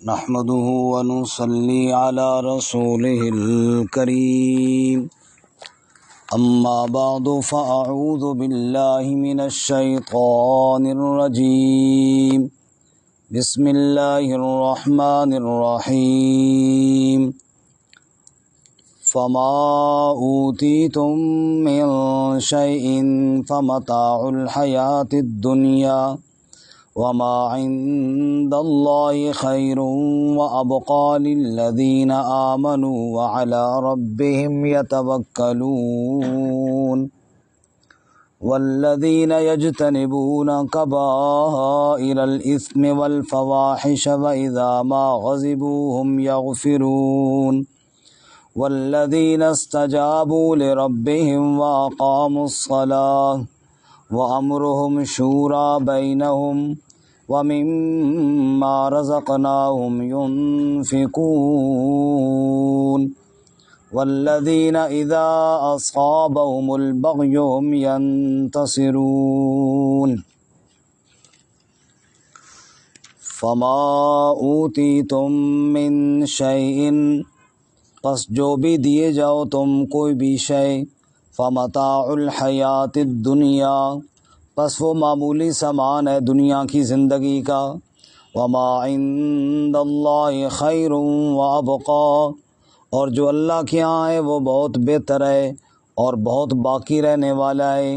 نحمده ونصلي على رسوله الكريم أما بعد فأعوذ بالله من الشيطان الرجيم بسم الله الرحمن الرحيم فما أوتيتم من شيء فمتاع الحياة الدنيا وما عند الله خير وأبقى للذين آمنوا وعلى ربهم يتوكلون والذين يجتنبون كبائر الإثم والفواحش وإذا ما غضبوا هم يغفرون والذين استجابوا لربهم وأقاموا الصلاة وأمرهم شورى بينهم ومما رزقناهم ينفقون والذين إذا أصابهم البغي هم ينتصرون فما أوتيتم من شيء پس جو بھی دیے جاؤ تم کوئی بھی شے فمتاع الحیات الدنیا پس وہ معمولی سامان ہے دنیا کی زندگی کا وما عند اللہ خیر وابقا اور جو اللہ کے ہاں ہے وہ بہت بہتر ہے اور بہت باقی رہنے والا ہے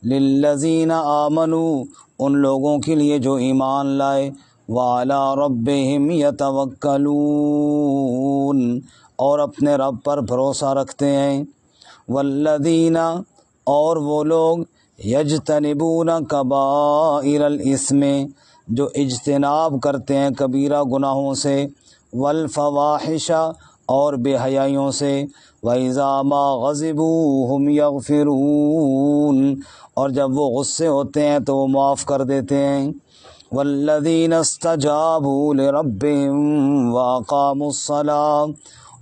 للذین آمنوا ان لوگوں کے لیے جو ایمان لائے وعلی ربہم یتوکلون اور اپنے رب پر بھروسہ رکھتے ہیں والذین اور وہ لوگ یجتنبون کبائر الاثم جو اجتناب کرتے ہیں کبیرہ گناہوں سے والفواحش اور بے حیائیوں سے وَإِذَا مَا غَضِبُوا هُمْ يَغْفِرُونَ اور جب وہ غصے ہوتے ہیں تو وہ معاف کر دیتے ہیں وَالَّذِينَ اسْتَجَابُوا لِرَبِّهِمْ وَأَقَامُوا الصَّلَاةَ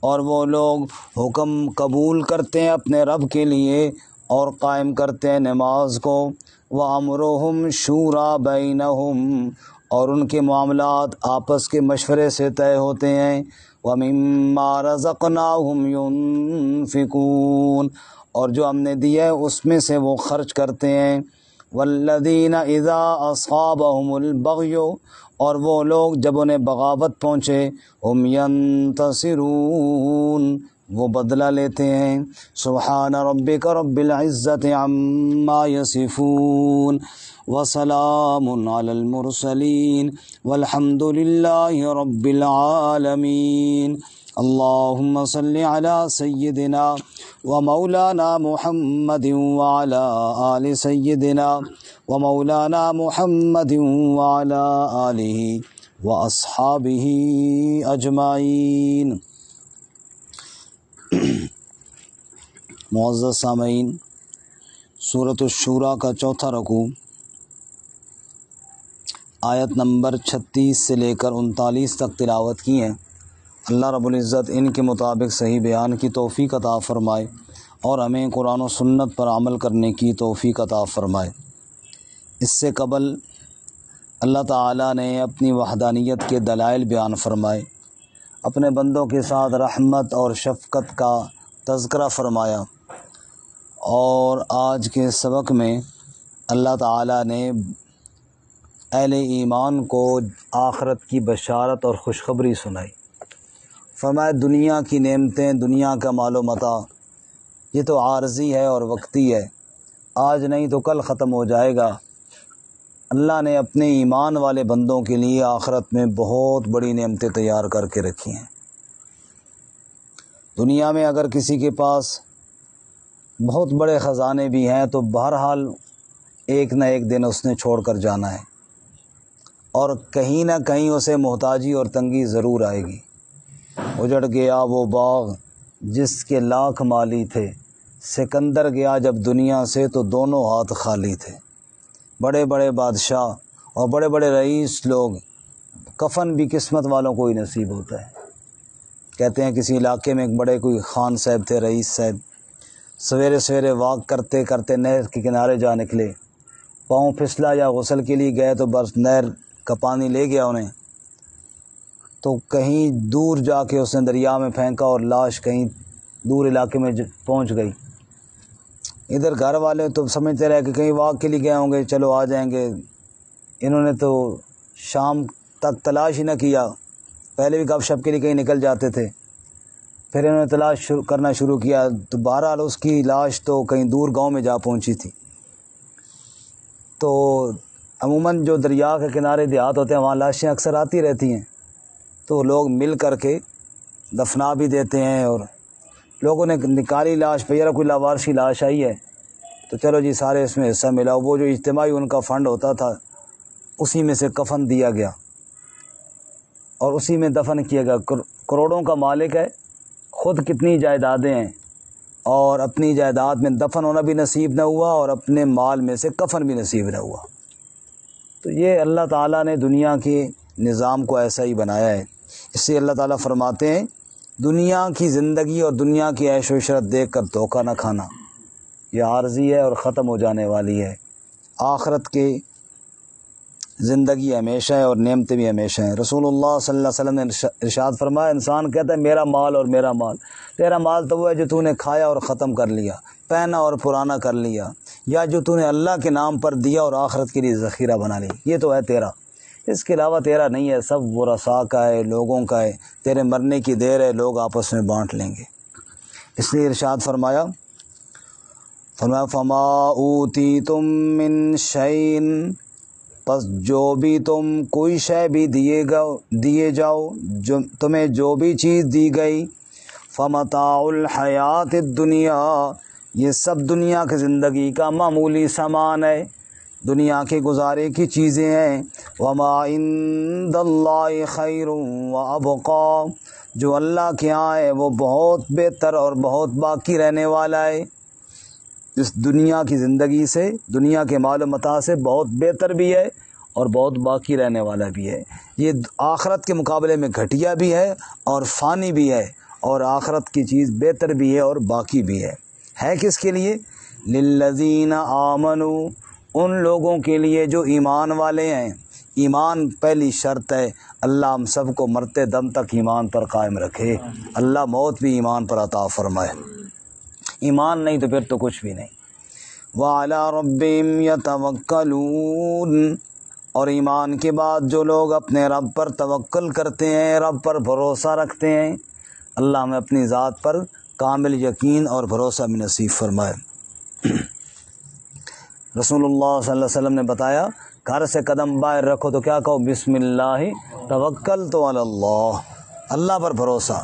اور وہ لوگ حکم قبول کرتے ہیں اپنے رب کے لیے اور قائم کرتے ہیں نماز کو وَأَمْرُهُمْ شُورَى بَيْنَهُمْ اور ان کے معاملات آپس کے مشورے سے طے ہوتے ہیں وَمِمَّا رَزَقْنَاهُمْ يُنْفِقُونَ اور جو ہم نے دیا ہے اس میں سے وہ خرچ کرتے ہیں وَالَّذِينَ إِذَا أَصَابَهُمُ الْبَغْيُ اور وہ لوگ جب انہیں بغاوت پہنچے ہم ینتصرون وہ بدلہ لیتے ہیں سبحان ربک رب العزت عما یصفون وسلام علی المرسلین والحمد للہ رب العالمین اللہم صل علی سیدنا ومولانا محمد وعلی آل سیدنا ومولانا محمد وعلی آلہ واصحابہ اجمعین۔ معزز سامعین، سورۃ الشورى کا چوتھا رکوع آیت نمبر 36 سے لے کر 39 تک تلاوت کی ہیں۔ اللہ رب العزت ان کے مطابق صحیح بیان کی توفیق عطا فرمائے اور ہمیں قرآن و سنت پر عمل کرنے کی توفیق عطا فرمائے۔ اس سے قبل اللہ تعالیٰ نے اپنی وحدانیت کے دلائل بیان فرمائے، اپنے بندوں کے ساتھ رحمت اور شفقت کا تذکرہ فرمایا، اور آج کے سبق میں اللہ تعالیٰ نے اہل ایمان کو آخرت کی بشارت اور خوشخبری سنائی۔ فرمایا دنیا کی نعمتیں، دنیا کا مال و متاع یہ تو عارضی ہے اور وقتی ہے، آج نہیں تو کل ختم ہو جائے گا۔ اللہ نے اپنے ایمان والے بندوں کے لیے آخرت میں بہت بڑی نعمتیں تیار کر کے رکھی ہیں۔ دنیا میں اگر کسی کے پاس بہت بڑے خزانے بھی ہیں تو بہرحال ایک نہ ایک دن اس نے چھوڑ کر جانا ہے، اور کہیں نہ کہیں اسے محتاجی اور تنگی ضرور آئے گی۔ اجڑ گیا وہ باغ جس کے لاکھ مالی تھے، سکندر گیا جب دنیا سے تو دونوں ہاتھ خالی تھے۔ بڑے بڑے بادشاہ اور بڑے بڑے رئیس لوگ، کفن بھی قسمت والوں کو ہی نصیب ہوتا ہے۔ کہتے ہیں کسی علاقے میں ایک بڑے کوئی خان صاحب تھے، رئیس صاحب، سویرے سویرے واک کرتے کرتے نہر کے کنارے جا نکلے، پاؤں پھسلا یا غسل کے لیے گئے تو بس نہر کا پانی لے گیا انہیں، تو کہیں دور جا کے اس نے دریا میں پھینکا اور لاش کہیں دور علاقے میں پہنچ گئی۔ ادھر گھر والے تو سمجھتے رہے کہ کہیں واک کے لیے گئے ہوں گے، چلو آ جائیں گے۔ انہوں نے تو شام تک تلاش ہی نہ کیا، پہلے بھی گپ شپ کے لیے کہیں نکل جاتے تھے، پھر انہوں نے تلاش کرنا شروع کیا تو بہرحال اس کی لاش تو کہیں دور گاؤں میں جا پہنچی تھی۔ تو عموماً جو دریا کے کنارے دیہات ہوتے ہیں وہاں لاشیں اکثر آتی رہتی ہیں، تو لوگ مل کر کے دفنا بھی دیتے ہیں، اور لوگوں نے نکالی لاش پہ، یار کوئی لاوارثی لاش آئی ہے تو چلو جی سارے اس میں حصہ ملا۔ وہ جو اجتماعی ان کا فنڈ ہوتا تھا اسی میں سے کفن دیا گیا اور اسی میں دفن کیا گیا۔ کروڑوں کا مالک ہے، خود کتنی جائیدادیں ہیں، اور اپنی جائیداد میں دفن ہونا بھی نصیب نہ ہوا اور اپنے مال میں سے کفن بھی نصیب نہ ہوا۔ تو یہ اللہ تعالیٰ نے دنیا کے نظام کو ایسا ہی بنایا ہے۔ اس سے اللہ تعالیٰ فرماتے ہیں دنیا کی زندگی اور دنیا کی عیش و عشرت دیکھ کر دھوکہ نہ کھانا، یہ عارضی ہے اور ختم ہو جانے والی ہے۔ آخرت کی زندگی ہمیشہ ہے اور نعمتیں بھی ہمیشہ ہیں۔ رسول اللہ صلی اللہ علیہ وسلم نے ارشاد فرمایا، انسان کہتا ہے میرا مال اور میرا مال، تیرا مال تو وہ ہے جو تو نے کھایا اور ختم کر لیا، پہنا اور پرانا کر لیا، یا جو تو نے اللہ کے نام پر دیا اور آخرت کے لیے ذخیرہ بنا لی، یہ تو ہے تیرا، اس کے علاوہ تیرا نہیں ہے، سب ورثاء کا ہے، لوگوں کا ہے، تیرے مرنے کی دیر ہے، لوگ آپس میں بانٹ لیں گے۔ اس لیے ارشاد فرمایا فما اوتیتم من شیء، پس جو بھی تم کوئی شے بھی دیے جاؤ، جو تمہیں جو بھی چیز دی گئی، فمتاع الحیات الدنیا، یہ سب دنیا کی زندگی کا معمولی سامان ہے، دنیا کے گزارے کی چیزیں ہیں۔ وما عند اللہ خیر وابقی، جو اللہ کے ہاں ہے وہ بہت بہتر اور بہت باقی رہنے والا ہے۔ اس دنیا کی زندگی سے، دنیا کے مال و متاع سے بہت بہتر بھی ہے اور بہت باقی رہنے والا بھی ہے۔ یہ آخرت کے مقابلے میں گھٹیا بھی ہے اور فانی بھی ہے، اور آخرت کی چیز بہتر بھی ہے اور باقی بھی ہے کس کے لیے؟ للذین آمنوا، ان لوگوں کے لیے جو ایمان والے ہیں۔ ایمان پہلی شرط ہے، اللہ ہم سب کو مرتے دم تک ایمان پر قائم رکھے، اللہ موت بھی ایمان پر عطا فرمائے، ایمان نہیں تو پھر تو کچھ بھی نہیں۔ وَعَلَىٰ رَبِّهِمْ يَتَوَكَّلُونَ، اور ایمان کے بعد جو لوگ اپنے رب پر توکل کرتے ہیں، رب پر بھروسہ رکھتے ہیں، اللہ ہمیں اپنی ذات پر کامل یقین اور بھروسہ بھی نصیب فرمائے۔ رسول اللہ صلی اللہ علیہ وسلم نے بتایا گھر سے قدم باہر رکھو تو کیا کہو؟ بسم اللہ توکلت علی اللہ، اللہ پر بھروسہ،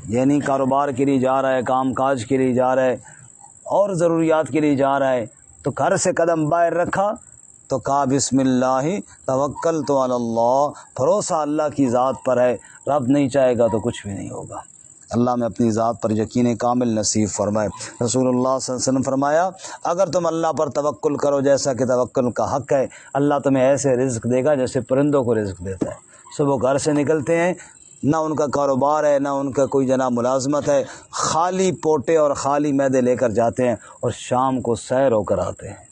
یعنی کاروبار کے لیے جا رہا ہے، کام کاج کے لیے جا رہا ہے اور ضروریات کے لیے جا رہا ہے، تو گھر سے قدم باہر رکھا تو کہا بسم اللہ توکلت علی اللہ، بھروسہ اللہ کی ذات پر ہے، رب نہیں چاہے گا تو کچھ بھی نہیں ہوگا۔ اللہ میں اپنی ذات پر یقین کامل نصیب فرمائے۔ رسول اللہ صلی اللہ علیہ وسلم فرمایا اگر تم اللہ پر توکل کرو جیسا کہ توکل کا حق ہے، اللہ تمہیں ایسے رزق دے گا جیسے پرندوں کو رزق دیتا ہے۔ صبح گھر سے نکلتے ہیں، نہ ان کا کاروبار ہے، نہ ان کا کوئی جناب ملازمت ہے، خالی پوٹے اور خالی معدے لے کر جاتے ہیں اور شام کو سیر ہو کر آتے ہیں۔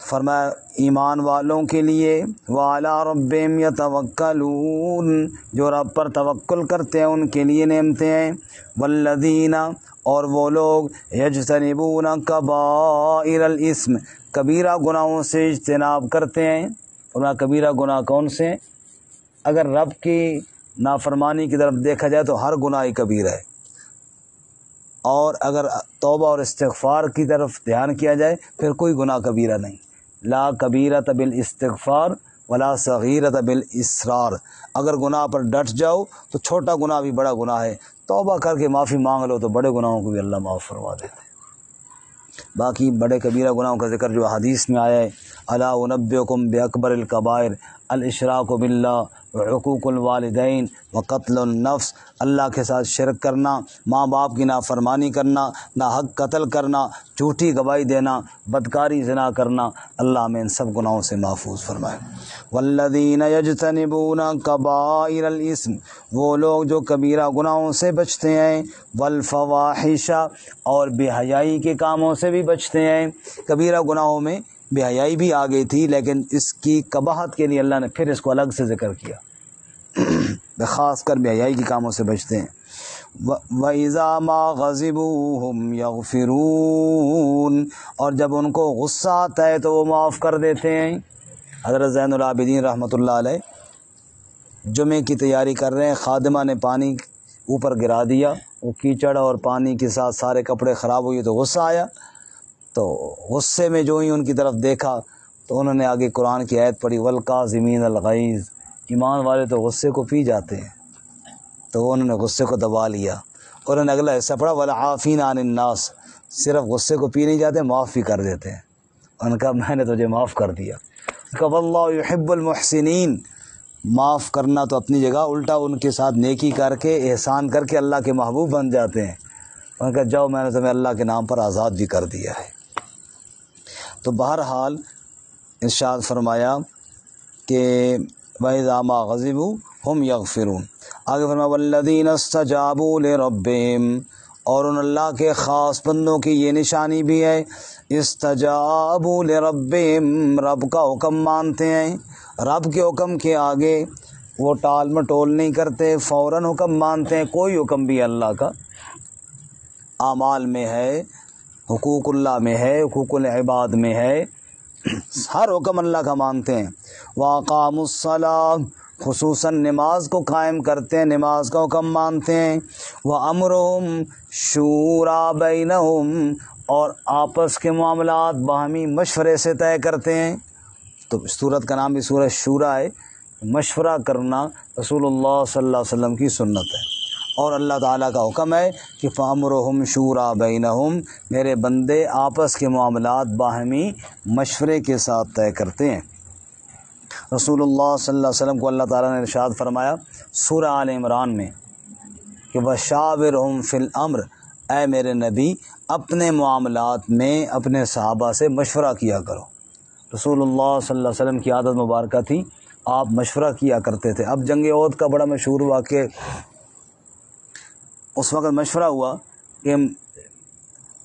فرمایا ایمان والوں کے لیے وَعَلَىٰ رَبِّهِمْ يَتَوَكَّلُونَ، جو رب پر توکل کرتے ہیں ان کے لیے نعمتیں ہیں۔ وَالَّذِينَ، اور وہ لوگ يَجْتَنِبُونَ كَبَائِرَ الْإِثْمِ، کبیرہ گناہوں سے اجتناب کرتے ہیں۔ فرمایا کبیرہ گناہ کون سے ہیں؟ اگر رب کی نافرمانی کی طرف دیکھا جائے تو ہر گناہ ہی کبیرہ ہے، اور اگر توبہ اور استغفار کی طرف دھیان کیا جائے پھر کوئی گناہ کبیرہ نہیں۔ لا کبیرۃ بالاستغفار ولا صغیرۃ بالاصرار، اگر گناہ پر ڈٹ جاؤ تو چھوٹا گناہ بھی بڑا گناہ ہے، توبہ کر کے معافی مانگ لو تو بڑے گناہوں کو بھی اللہ معاف فرما دیتے ہیں۔ باقی بڑے کبیرہ گناہوں کا ذکر جو حدیث میں آیا ہے، الا انبئکم باکبر الکبائر الاشراک باللہ وعقوق الوالدین وقتل النفس، اللہ کے ساتھ شرک کرنا، ماں باپ کی نافرمانی کرنا، ناحق قتل کرنا، جھوٹی گواہی دینا، بدکاری زنا کرنا، اللہ ہمیں ان سب گناہوں سے محفوظ فرمائے۔ والذین یجتنبون کبائر الاسم، وہ لوگ جو کبیرہ گناہوں سے بچتے ہیں، والفواحش، اور بے حیائی کے کاموں سے بھی بچتے ہیں۔ کبیرہ گناہوں میں بے حیائی بھی آ گئی تھی، لیکن اس کی قباحت کے لیے اللہ نے پھر اس کو الگ سے ذکر کیا۔ خاص کر بے حیائی کے کاموں سے بچتے ہیں۔ وَإِذَا مَا غَضِبُوا هُمْ يَغْفِرُونَ، اور جب ان کو غصہ آتا ہے تو وہ معاف کر دیتے ہیں۔ حضرت زین العابدین رحمۃ اللہ علیہ جمعے کی تیاری کر رہے ہیں، خادمہ نے پانی اوپر گرا دیا، وہ کیچڑ اور پانی کے ساتھ سارے کپڑے خراب ہوئے تو غصہ آیا، تو غصے میں جو ہی ان کی طرف دیکھا تو انہوں نے آگے قرآن کی آیت پڑھی وَالْقَاظِمِينَ الْغَيْظَ، ایمان والے تو غصے کو پی جاتے ہیں، تو انہوں نے غصے کو دبا لیا۔ اور انہوں نے اگلا حصہ پڑھا وَالْعَافِينَ عَنِ النَّاسِ، صرف غصے کو پی نہیں جاتے، معاف بھی کر دیتے ہیں۔ ان کا میں نے تجھے معاف کر دیا۔ وَاللَّهُ يُحِبُّ الْمُحْسِنِينَ، معاف کرنا تو اپنی جگہ، الٹا ان کے ساتھ نیکی کر کے احسان کر کے اللہ کے محبوب بن جاتے ہیں۔ ان کا جاؤ میں نے تمہیں اللہ کے نام پر آزاد بھی کر دیا ہے۔ تو بہرحال ارشاد فرمایا کہ وَإِذَا مَا غَضِبُوا هُمْ يَغْفِرُونَ۔ آگے فرمایا وَالَّذِينَ اسْتَجَابُوا لِرَبِّهِمْ، اور ان اللہ کے خاص بندوں کی یہ نشانی بھی ہے، استجابوا لربہم، رب کا حکم مانتے ہیں، رب کے حکم کے آگے وہ ٹال مٹول نہیں کرتے، فوراً حکم مانتے ہیں۔ کوئی حکم بھی اللہ کا اعمال میں ہے، حقوق اللہ میں ہے، حقوق العباد میں ہے، ہر حکم اللہ کا مانتے ہیں۔ وَأَقَامُوا الصَّلَاةَ، خصوصاً نماز کو قائم کرتے ہیں، نماز کا حکم مانتے ہیں۔ وَأَمْرُهُمْ شُورَىٰ بَيْنَهُمْ، اور آپس کے معاملات باہمی مشورے سے طے کرتے ہیں۔ تو سورت کا نام بھی سورہ شورا ہے، مشورہ کرنا رسول اللہ صلی اللہ علیہ وسلم کی سنت ہے، اور اللہ تعالیٰ کا حکم ہے کہ فَأَمْرُهُمْ شُورَىٰ بَيْنَهُمْ، میرے بندے آپس کے معاملات باہمی مشورے کے ساتھ طے کرتے ہیں۔ رسول اللہ صلی اللہ علیہ وسلم کو اللہ تعالیٰ نے ارشاد فرمایا سورہ آل عمران میں کہ وَشَاوِرْهُمْ فِي الْأَمْرِ، اے میرے نبی اپنے معاملات میں اپنے صحابہ سے مشورہ کیا کرو۔ رسول اللہ صلی اللہ علیہ وسلم کی عادت مبارکہ تھی، آپ مشورہ کیا کرتے تھے۔ اب جنگ احد کا بڑا مشہور واقعہ، اس وقت مشورہ ہوا کہ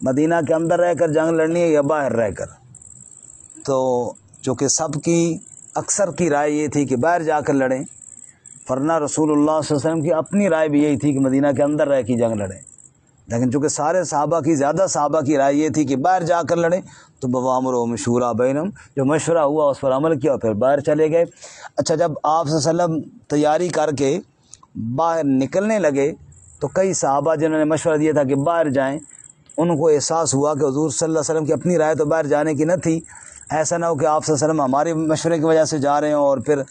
مدینہ کے اندر رہ کر جنگ لڑنی ہے یا باہر رہ کر، تو چونکہ سب کی اکثر کی رائے یہ تھی کہ باہر جا کر لڑیں، ورنہ رسول اللہ صلی اللہ علیہ وسلم کی اپنی رائے بھی یہی تھی کہ مدینہ کے اندر رہ کے جنگ لڑیں، لیکن چونکہ سارے صحابہ کی زیادہ صحابہ کی رائے یہ تھی کہ باہر جا کر لڑیں، تو وَأَمْرُهُمْ شُورَىٰ بَيْنَهُمْ، جو مشورہ ہوا اس پر عمل کیا اور پھر باہر چلے گئے۔ اچھا، جب آپ صلی اللہ علیہ وسلم تیاری کر کے باہر نکلنے لگے تو کئی صحابہ جنہوں نے مشورہ دیا تھا کہ باہر جائیں، ان کو احساس ہوا کہ حضور صلی اللہ علیہ وسلم کی اپنی رائے تو باہر جانے کی نہ تھی، ایسا نہ ہو کہ آپ صلی اللہ علیہ وسلم ہمارے مشورے کی وجہ سے جا رہے ہوں اور پھر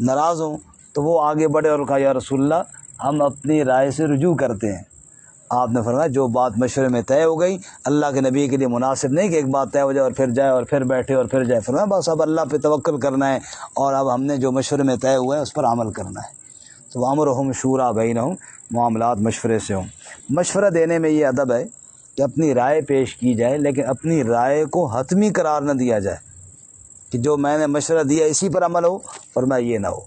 ناراض ہوں، تو وہ آگے بڑھے اور کہا یا رسول اللہ ہم اپنی رائے سے رجوع کرتے ہیں۔ آپ نے فرمایا جو بات مشورے میں طے ہو گئی، اللہ کے نبی کے لیے مناسب نہیں کہ ایک بات طے ہو جائے اور پھر جائے اور پھر بیٹھے اور پھر جائے۔ فرمایا بس اب اللہ پہ توکل کرنا ہے، اور اب ہم نے جو مشورے میں طے ہوا ہے اس پر عمل کرنا ہے۔ تو وَأَمْرُهُمْ شُورَىٰ بَيْنَهُمْ، معاملات مشورے سے ہوں۔ مشورہ دینے میں یہ ادب ہے کہ اپنی رائے پیش کی جائے، لیکن اپنی رائے کو حتمی قرار نہ دیا جائے کہ جو میں نے مشورہ دیا اسی پر عمل ہو، فرمایا یہ نہ ہو۔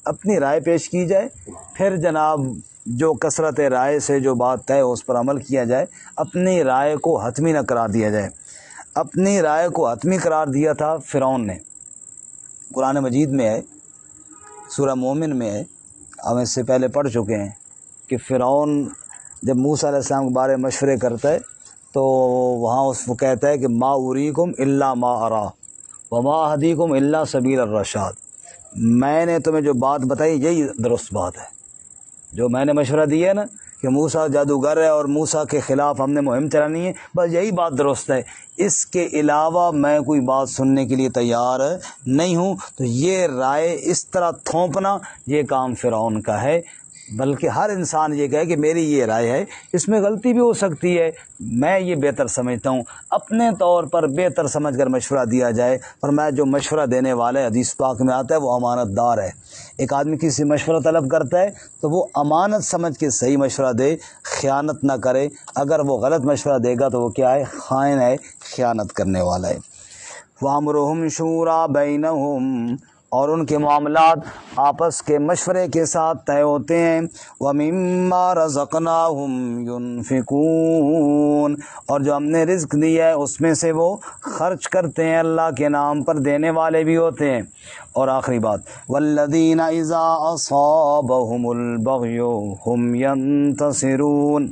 اپنی رائے پیش کی جائے، پھر جناب جو کثرت رائے سے جو بات طے ہو اس پر عمل کیا جائے، اپنی رائے کو حتمی نہ قرار دیا جائے۔ اپنی رائے کو حتمی قرار دیا تھا فرعون نے، قرآن مجید میں ہے، سورہ مومن میں ہے، ہم اس سے پہلے پڑھ چکے ہیں کہ فرعون جب موسیٰ علیہ السلام کے بارے میں مشورے کرتا ہے تو وہاں اس کو کہتا ہے کہ ما اریکم الا ما ارا وما اہدیکم الا سبیل الرشاد، میں نے تمہیں جو بات بتائی یہی درست بات ہے، جو میں نے مشورہ دیا ہے نا کہ موسیٰ جادوگر ہے اور موسیٰ کے خلاف ہم نے مہم چلانی ہے، بس یہی بات درست ہے، اس کے علاوہ میں کوئی بات سننے کے لیے تیار نہیں ہوں۔ تو یہ رائے اس طرح تھوپنا یہ کام فرعون کا ہے، بلکہ ہر انسان یہ کہے کہ میری یہ رائے ہے، اس میں غلطی بھی ہو سکتی ہے، میں یہ بہتر سمجھتا ہوں، اپنے طور پر بہتر سمجھ کر مشورہ دیا جائے۔ فرمایا جو مشورہ دینے والے، حدیث پاک میں آتا ہے، وہ امانت دار ہے۔ ایک آدمی کسی سے مشورہ طلب کرتا ہے تو وہ امانت سمجھ کے صحیح مشورہ دے، خیانت نہ کرے۔ اگر وہ غلط مشورہ دے گا تو وہ کیا ہے؟ خائن ہے، خیانت کرنے والا ہے۔ وَأَمْرُهُمْ شُورَىٰ بَيْنَهُمْ، اور ان کے معاملات آپس کے مشورے کے ساتھ طے ہوتے ہیں۔ وَمِمَّا رَزَقْنَاهُمْ يُنْفِقُونَ، اور جو ہم نے رزق دیا ہے اس میں سے وہ خرچ کرتے ہیں، اللہ کے نام پر دینے والے بھی ہوتے ہیں۔ اور آخری بات، وَالَّذِينَ إِذَا أَصَابَهُمُ الْبَغْيُ هُمْ يَنْتَصِرُونَ۔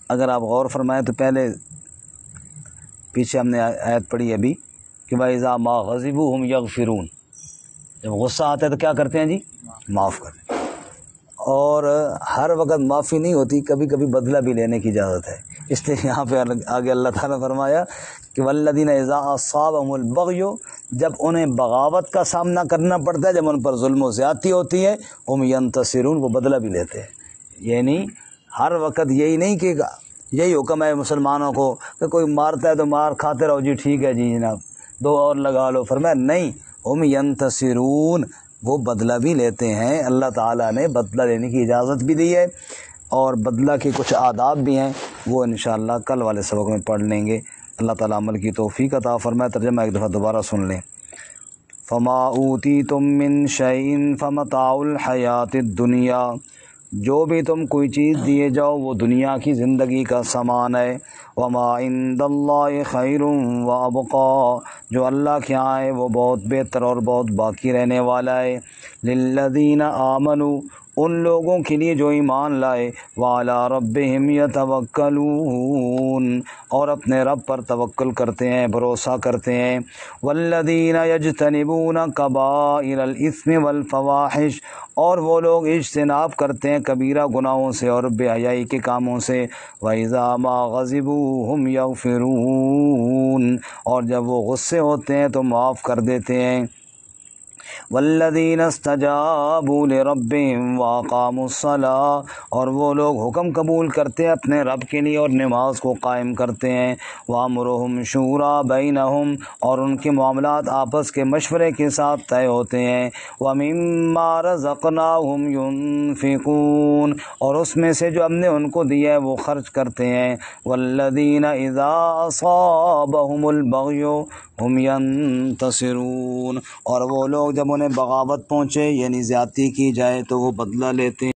اگر آپ غور فرمائیں تو پہلے پیچھے ہم نے آیت پڑھی ابھی کہ وَإِذَا مَا غَضِبُوا هُمْ يَغْفِرُونَ، جب غصہ آتا ہے تو کیا کرتے ہیں جی؟ معاف کرتے ہیں۔ اور ہر وقت معافی نہیں ہوتی، کبھی کبھی بدلہ بھی لینے کی اجازت ہے۔ اس لیے یہاں پہ آگے اللہ تعالیٰ نے فرمایا کہ وَالَّذِينَ إِذَا أَصَابَهُمُ الْبَغْيُ، جب انہیں بغاوت کا سامنا کرنا پڑتا ہے، جب ان پر ظلم و زیادتی ہوتی ہے، هُمْ يَنْتَصِرُونَ، وہ بدلہ بھی لیتے ہیں۔ یعنی ہر وقت یہی نہیں کہ یہی حکم ہے مسلمانوں کو کہ کوئی مارتا ہے تو مار کھاتے رہو جی، ٹھیک ہے جی جناب، دو اور لگا لو، فرمایا نہیں، ہم ینتصرون، وہ بدلہ بھی لیتے ہیں۔ اللہ تعالیٰ نے بدلہ لینے کی اجازت بھی دی ہے، اور بدلہ کے کچھ آداب بھی ہیں، وہ انشاءاللہ کل والے سبق میں پڑھ لیں گے۔ اللہ تعالیٰ عمل کی توفیق عطا فرمائے۔ ترجمہ ایک دفعہ دوبارہ سن لیں۔ فما اوتیتم من شیء فمتاع الحیات الدنیا، جو بھی تم کوئی چیز دیے جاؤ وہ دنیا کی زندگی کا سامان ہے۔ وما عند اللہ خیر وابقا، جو اللہ کے ہاں ہے وہ بہت بہتر اور بہت باقی رہنے والا ہے۔ للذین آمنوا، ان لوگوں کے لیے جو ایمان لائے، وعلی ربہم یتوکلون، اور اپنے رب پر توکل کرتے ہیں، بھروسہ کرتے ہیں۔ والذین یجتنبون کبائر الاثم والفواحش، اور وہ لوگ اجتناب کرتے ہیں کبیرہ گناہوں سے اور بے حیائی کے کاموں سے۔ وَإِذَا مَا غَضِبُوا هُمْ يَغْفِرُونَ، اور جب وہ غصے ہوتے ہیں تو معاف کر دیتے ہیں۔ والذین استجابوا لربهم واقاموا الصلاة، اور وہ لوگ حکم قبول کرتے ہیں اپنے رب کے لیے اور نماز کو قائم کرتے ہیں۔ وامرهم شورى بینہم، اور ان کے معاملات آپس کے مشورے کے ساتھ طے ہوتے ہیں۔ ومما رزقناہم ينفقون، اور اس میں سے جو ہم نے ان کو دیا ہے وہ خرچ کرتے ہیں۔ والذین اذا اصابهم البغی ہم ینتصرون، اور وہ لوگ جب انہیں بغاوت پہنچے یعنی زیادتی کی جائے تو وہ بدلہ لیتے ہیں۔